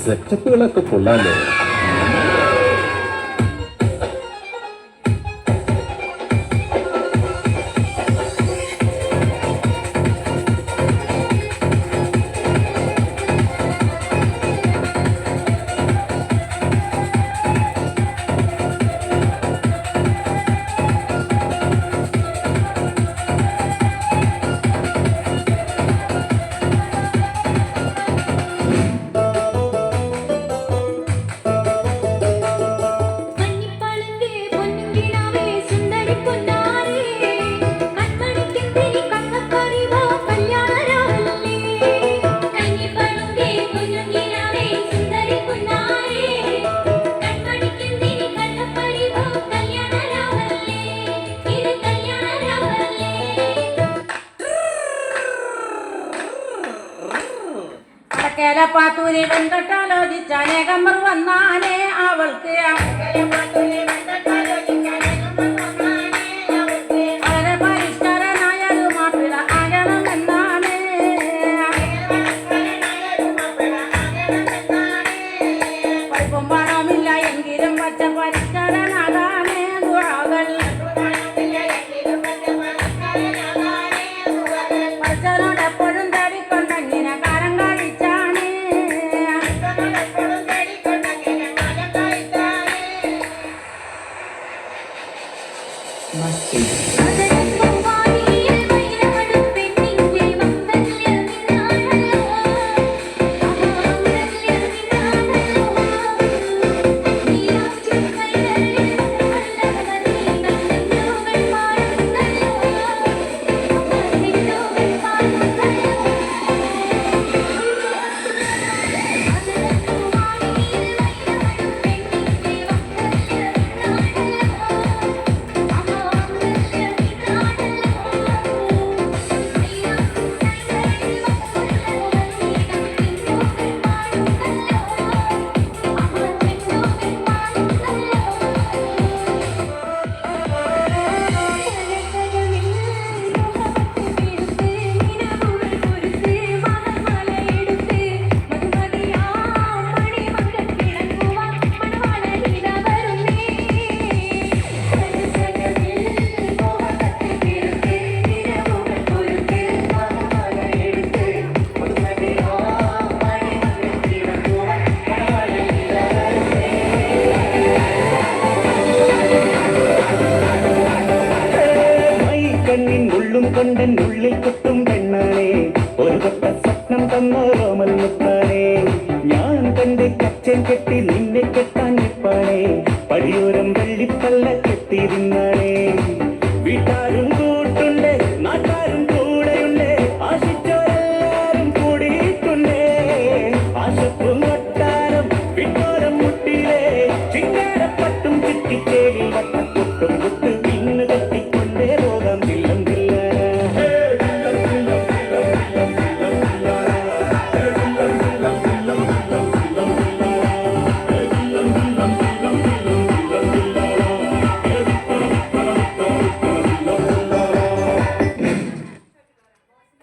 സെറ്റപ്പുകളൊക്കെ കൊള്ളാലോ. പാത്തൂരി വെങ്കട്ടാലോചിച്ചനേകമ്മർ വന്നാനേ അവൾക്ക് വളരെ പരിഷ്കരനായൊരു മാപ്പിള ആകണമെന്നാണ്. പൈപ്പും പണമില്ല എങ്കിലും പച്ച പരിഷ്കരനാകാനേ ദുആകൾ. പച്ചനോട് എപ്പോഴും തേടിക്കൊണ്ടങ്ങനെ കാലം കഴിച്ചാണ്. കൊണ്ടൻ ഉള്ളിൽ കുത്തും പെണ്ണാണേ, ഒരു കൊട്ട സ്വപ്നം തന്ന റോമൽ മുത്താണേ. ഞാൻ തന്റെ കച്ചൻ കെട്ടി നിന്നെ കെട്ടാൻ നിപ്പാണേ, പടിയോരം വെള്ളിപ്പല്ല കെട്ടിയിരുന്നാണേ. വീട്ടാരും